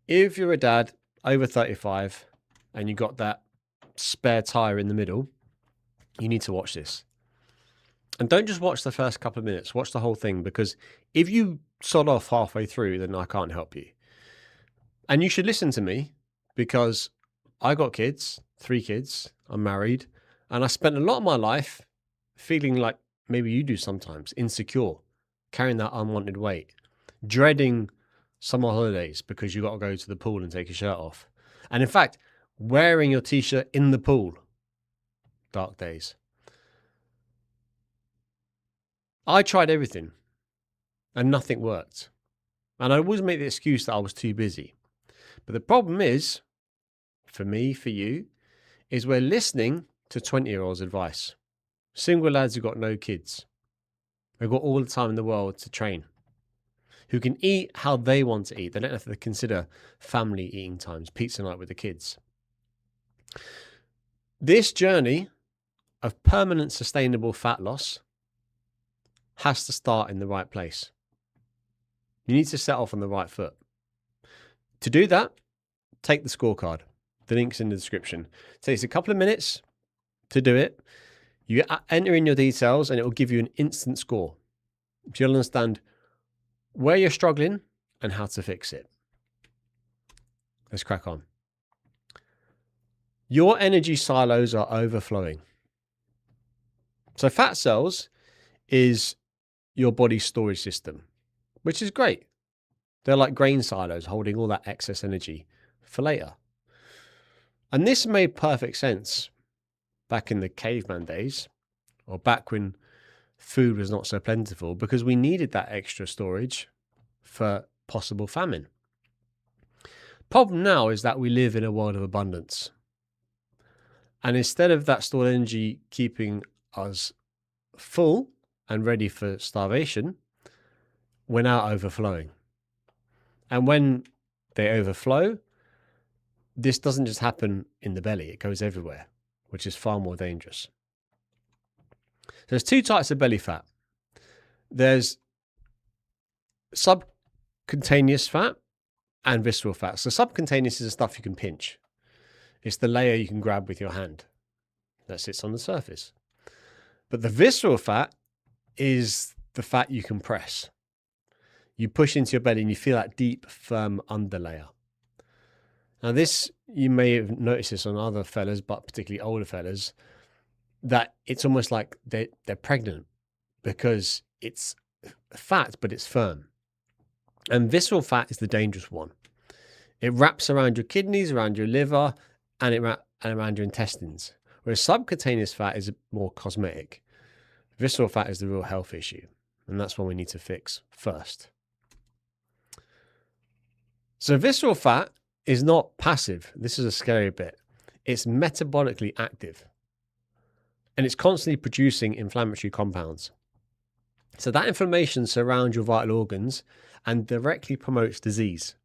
If you're a dad over 35 and you got that spare tire in the middle, you need to watch this. And don't just watch the first couple of minutes, watch the whole thing, because if you sod off halfway through, then I can't help you. And you should listen to me, because I got kids, 3 kids, I'm married, and I spent a lot of my life feeling like maybe you do sometimes, insecure, carrying that unwanted weight, dreading summer holidays because you got to go to the pool and take your shirt off. And in fact, wearing your t-shirt in the pool, dark days. I tried everything and nothing worked. And I always make the excuse that I was too busy. But the problem is, for me, for you, is we're listening to 20-year-olds' advice. Single lads who've got no kids. They've got all the time in the world to train. Who can eat how they want to eat. They don't have to consider family eating times, pizza night with the kids. This journey of permanent sustainable fat loss has to start in the right place. You need to set off on the right foot. To do that, take the scorecard. The link's in the description. It takes a couple of minutes to do it. You enter in your details and it will give you an instant score. So you'll understand where you're struggling and how to fix it. Let's crack on. Your energy silos are overflowing. So fat cells is your body's storage system, which is great. They're like grain silos holding all that excess energy for later. And this made perfect sense back in the caveman days, or back when food was not so plentiful, because we needed that extra storage for possible famine. Problem now is that we live in a world of abundance. And instead of that stored energy keeping us full and ready for starvation, we're now overflowing. And when they overflow, this doesn't just happen in the belly, it goes everywhere, which is far more dangerous. There's 2 types of belly fat. There's subcutaneous fat and visceral fat. So subcutaneous is the stuff you can pinch. It's the layer you can grab with your hand that sits on the surface. But the visceral fat is the fat you can press. You push into your belly and you feel that deep, firm underlayer. Now this, you may have noticed this on other fellas, but particularly older fellas, that it's almost like they're pregnant because it's fat, but it's firm. And visceral fat is the dangerous one. It wraps around your kidneys, around your liver, and around your intestines. Whereas subcutaneous fat is more cosmetic. Visceral fat is the real health issue. And that's one we need to fix first. So visceral fat is not passive. This is a scary bit. It's metabolically active. And it's constantly producing inflammatory compounds. So that inflammation surrounds your vital organs and directly promotes disease,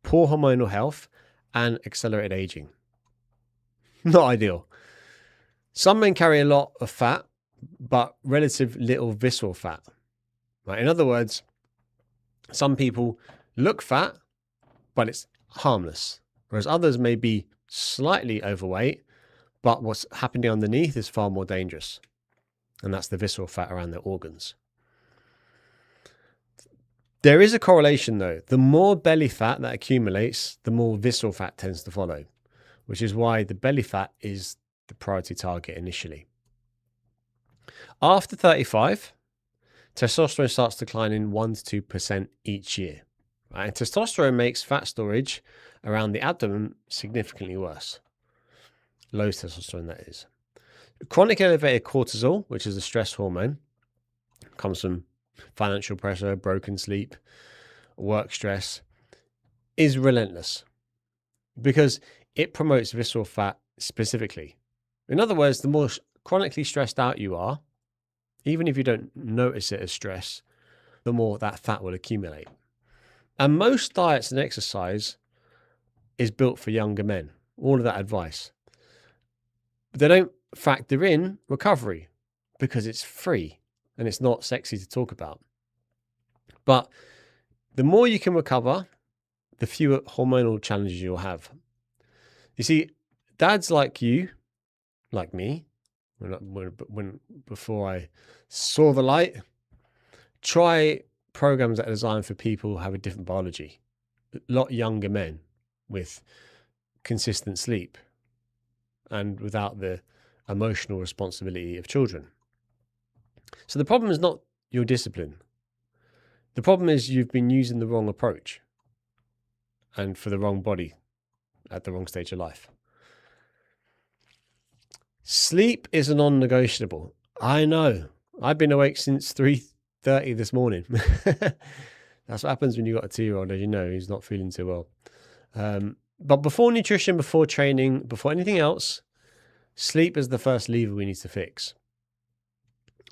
poor hormonal health, and accelerated aging. Not ideal. Some men carry a lot of fat, but relative little visceral fat. Right? In other words, some people look fat, but it's harmless, whereas others may be slightly overweight, but what's happening underneath is far more dangerous. And that's the visceral fat around their organs. There is a correlation though. The more belly fat that accumulates, the more visceral fat tends to follow, which is why the belly fat is the priority target initially. After 35, testosterone starts declining 1 to 2% each year. Right? And testosterone makes fat storage around the abdomen significantly worse. Low testosterone, that is. Chronic elevated cortisol, which is a stress hormone, comes from financial pressure, broken sleep, work stress, is relentless because it promotes visceral fat specifically. In other words, the more chronically stressed out you are, even if you don't notice it as stress, the more that fat will accumulate. And most diets and exercise is built for younger men, all of that advice. But they don't factor in recovery because it's free and it's not sexy to talk about. But the more you can recover, the fewer hormonal challenges you'll have. You see, dads like you, like me, before I saw the light, try programs that are designed for people who have a different biology. A lot younger men with consistent sleep and without the emotional responsibility of children. So the problem is not your discipline. The problem is you've been using the wrong approach and for the wrong body at the wrong stage of life. Sleep is a non-negotiable. I know. I've been awake since 3:30 this morning. That's what happens when you've got a 2-year-old, as you know, who's not feeling too well. But before nutrition, before training, before anything else, sleep is the first lever we need to fix.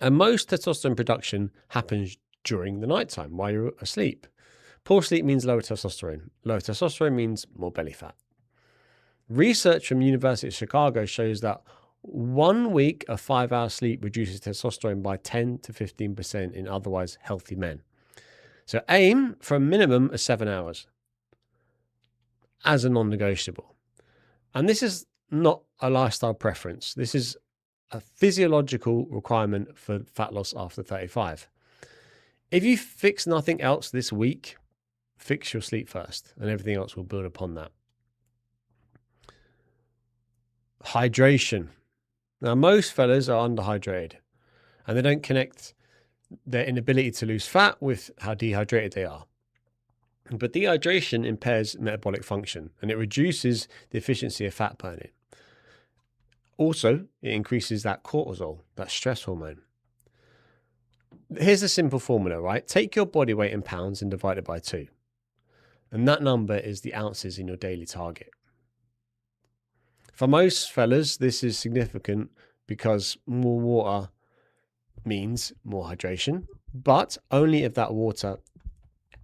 And most testosterone production happens during the nighttime while you're asleep. Poor sleep means lower testosterone. Lower testosterone means more belly fat. Research from University of Chicago shows that 1 week of 5 hours sleep reduces testosterone by 10 to 15% in otherwise healthy men. So aim for a minimum of 7 hours as a non-negotiable. And this is not a lifestyle preference. This is a physiological requirement for fat loss after 35. If you fix nothing else this week, fix your sleep first, and everything else will build upon that. Hydration. Now, most fellas are underhydrated, and they don't connect their inability to lose fat with how dehydrated they are. But dehydration impairs metabolic function, and it reduces the efficiency of fat burning. Also, it increases that cortisol, that stress hormone. Here's a simple formula, right? Take your body weight in pounds and divide it by 2. And that number is the ounces in your daily target. For most fellas, this is significant because more water means more hydration, but only if that water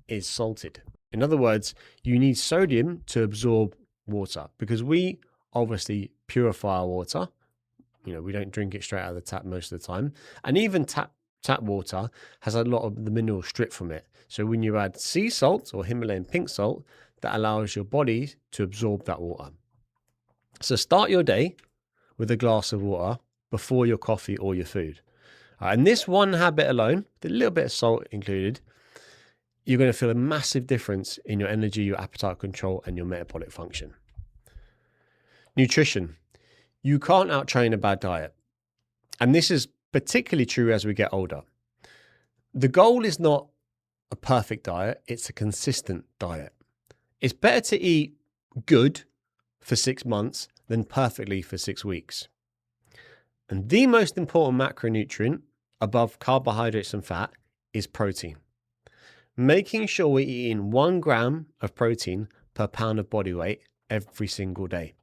is salted. In other words, you need sodium to absorb water because we obviously purify our water. You know, we don't drink it straight out of the tap most of the time. And even tap water has a lot of the minerals stripped from it. So when you add sea salt or Himalayan pink salt, that allows your body to absorb that water. So start your day with a glass of water before your coffee or your food. And this one habit alone, with a little bit of salt included, you're going to feel a massive difference in your energy, your appetite control, and your metabolic function. Nutrition. You can't out-train a bad diet. And this is particularly true as we get older. The goal is not a perfect diet, it's a consistent diet. It's better to eat good for 6 months than perfectly for 6 weeks. And the most important macronutrient above carbohydrates and fat is protein. Making sure we're eating 1 gram of protein per pound of body weight every single day.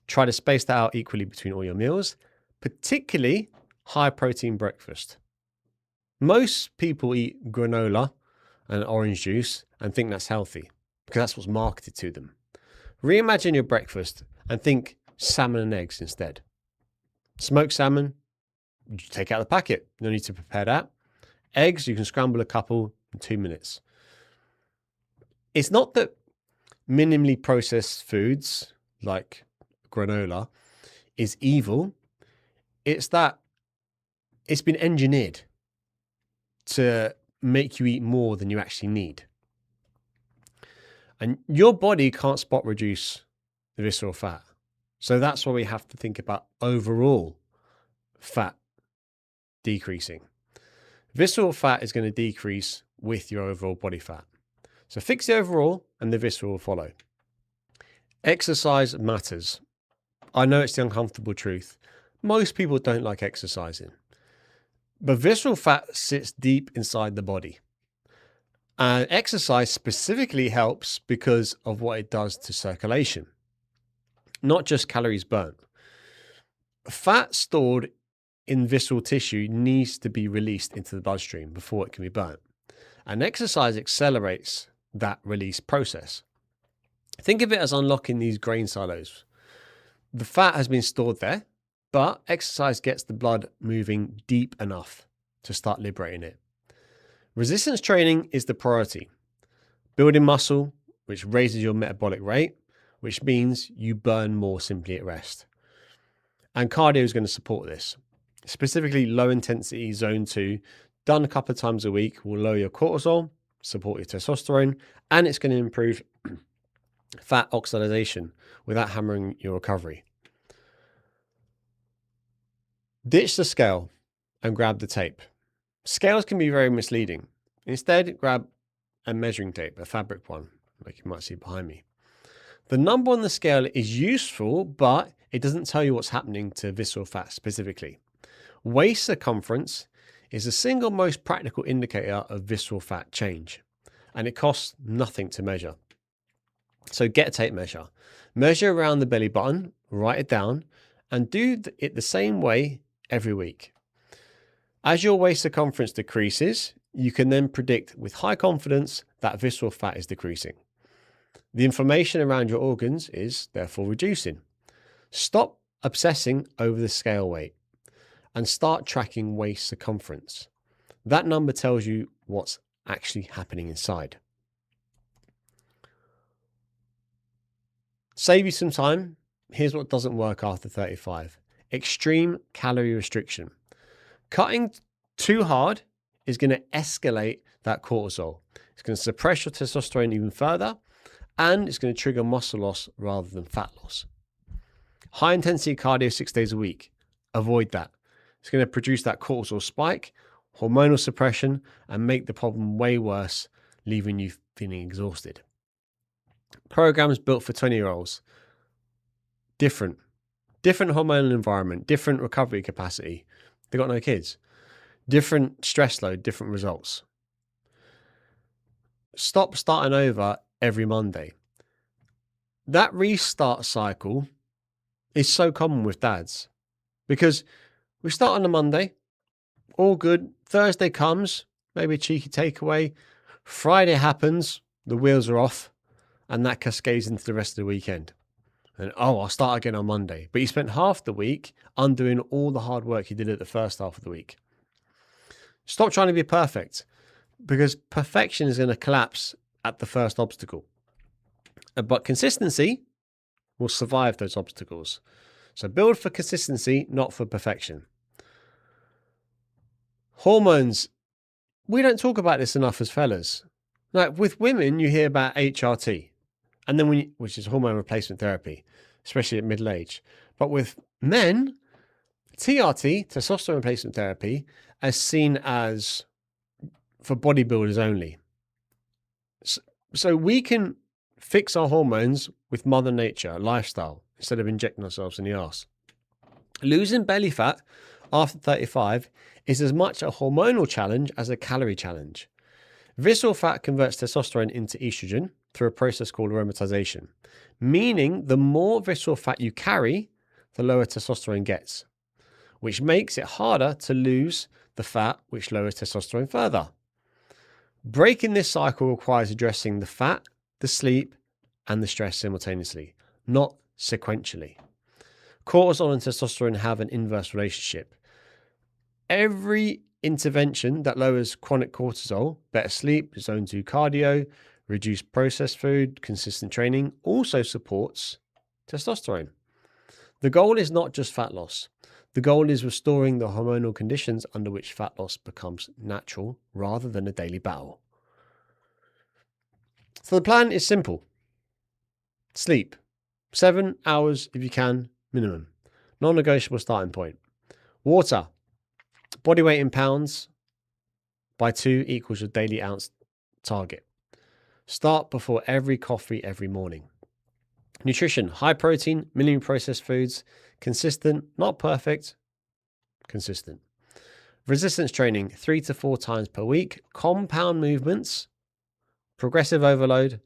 Try to space that out equally between all your meals, particularly high protein breakfast. Most people eat granola and orange juice and think that's healthy because that's what's marketed to them. Reimagine your breakfast and think salmon and eggs instead. Smoked salmon, you take out the packet. No need to prepare that. Eggs, you can scramble a couple in 2 minutes. It's not that minimally processed foods like granola is evil. It's that it's been engineered to make you eat more than you actually need. And your body can't spot reduce the visceral fat. So that's why we have to think about overall fat decreasing. Visceral fat is going to decrease with your overall body fat. So fix the overall and the visceral will follow. Exercise matters. I know it's the uncomfortable truth. Most people don't like exercising. But visceral fat sits deep inside the body. And exercise specifically helps because of what it does to circulation, not just calories burnt. Fat stored in visceral tissue needs to be released into the bloodstream before it can be burnt. And exercise accelerates that release process. Think of it as unlocking these grain silos. The fat has been stored there, but exercise gets the blood moving deep enough to start liberating it. Resistance training is the priority. Building muscle, which raises your metabolic rate, which means you burn more simply at rest. And cardio is going to support this. Specifically, low intensity zone 2, done a couple of times a week, will lower your cortisol, support your testosterone, and it's going to improve fat oxidation without hammering your recovery. Ditch the scale and grab the tape. Scales can be very misleading. Instead, grab a measuring tape, a fabric one, like you might see behind me. The number on the scale is useful, but it doesn't tell you what's happening to visceral fat specifically. Waist circumference is the single most practical indicator of visceral fat change, and it costs nothing to measure. So get a tape measure. Measure around the belly button, write it down, and do it the same way every week. As your waist circumference decreases, you can then predict with high confidence that visceral fat is decreasing. The inflammation around your organs is therefore reducing. Stop obsessing over the scale weight and start tracking waist circumference. That number tells you what's actually happening inside. Save you some time. Here's what doesn't work after 35. Extreme calorie restriction. Cutting too hard is going to escalate that cortisol. It's going to suppress your testosterone even further, and it's going to trigger muscle loss rather than fat loss. High intensity cardio 6 days a week. Avoid that. It's going to produce that cortisol spike, hormonal suppression, and make the problem way worse, leaving you feeling exhausted. Programs built for 20-year-olds. Different hormonal environment, different recovery capacity. They've got no kids. Different stress load, different results. Stop starting over every Monday. That restart cycle is so common with dads because we start on a Monday, all good. Thursday comes, maybe a cheeky takeaway. Friday happens, the wheels are off, and that cascades into the rest of the weekend. And I'll start again on Monday. But you spent half the week undoing all the hard work you did at the first half of the week. Stop trying to be perfect, because perfection is going to collapse at the first obstacle. But consistency will survive those obstacles. So build for consistency, not for perfection. Hormones. We don't talk about this enough as fellas. Like with women, you hear about HRT, and then which is hormone replacement therapy, especially at middle age. But with men, TRT, testosterone replacement therapy, is seen as for bodybuilders only. So we can fix our hormones with Mother Nature, lifestyle, instead of injecting ourselves in the arse. Losing belly fat after 35 is as much a hormonal challenge as a calorie challenge. Visceral fat converts testosterone into estrogen through a process called aromatization, meaning the more visceral fat you carry, the lower testosterone gets, which makes it harder to lose the fat, which lowers testosterone further. Breaking this cycle requires addressing the fat, the sleep, and the stress simultaneously, not sequentially. Cortisol and testosterone have an inverse relationship. Every intervention that lowers chronic cortisol, better sleep, zone 2 cardio, reduced processed food, consistent training, also supports testosterone. The goal is not just fat loss. The goal is restoring the hormonal conditions under which fat loss becomes natural rather than a daily battle. So the plan is simple. Sleep. 7 hours if you can, minimum. Non-negotiable starting point. Water. Body weight in pounds by 2 equals your daily ounce target. Start before every coffee every morning. Nutrition. High protein, minimally processed foods. Consistent, not perfect, consistent. Resistance training 3 to 4 times per week. Compound movements. Progressive overload.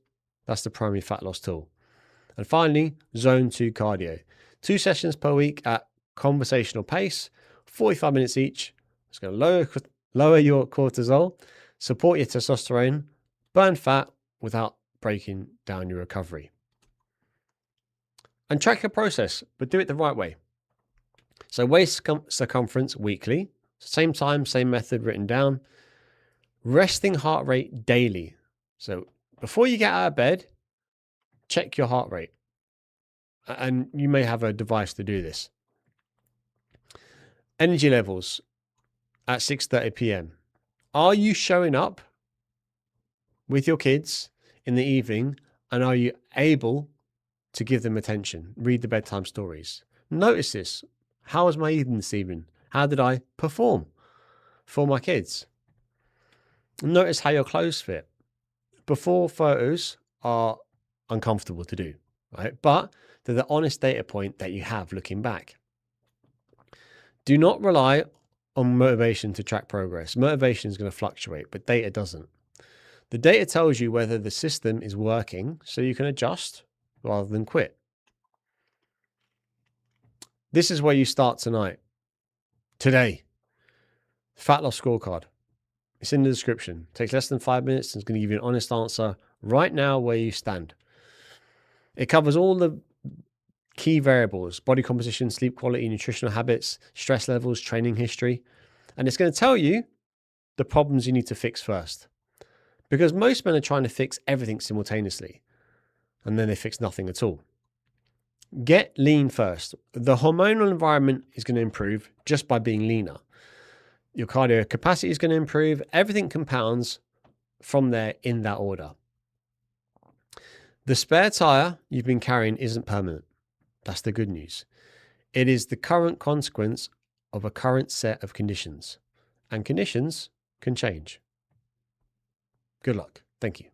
That's the primary fat loss tool. And finally, zone 2 cardio. 2 sessions per week at conversational pace, 45 minutes each. It's going to lower your cortisol, support your testosterone, burn fat without breaking down your recovery. And track your process, but do it the right way. So waist circumference weekly, same time, same method written down. Resting heart rate daily. So before you get out of bed, check your heart rate. And you may have a device to do this. Energy levels at 6:30 p.m. Are you showing up with your kids in the evening, and are you able to give them attention? Read the bedtime stories. Notice this. How was my evening this evening? How did I perform for my kids? Notice how your clothes fit. Before photos are uncomfortable to do, right? But they're the honest data point that you have looking back. Do not rely on motivation to track progress. Motivation is going to fluctuate, but data doesn't. The data tells you whether the system is working, so you can adjust rather than quit. This is where you start tonight. Today. Fat loss scorecard. It's in the description. It takes less than 5 minutes and it's going to give you an honest answer right now where you stand. It covers all the key variables: body composition, sleep quality, nutritional habits, stress levels, training history. And it's going to tell you the problems you need to fix first. Because most men are trying to fix everything simultaneously, and then they fix nothing at all. Get lean first. The hormonal environment is going to improve just by being leaner. Your cardio capacity is going to improve. Everything compounds from there in that order. The spare tire you've been carrying isn't permanent. That's the good news. It is the current consequence of a current set of conditions, and conditions can change. Good luck. Thank you.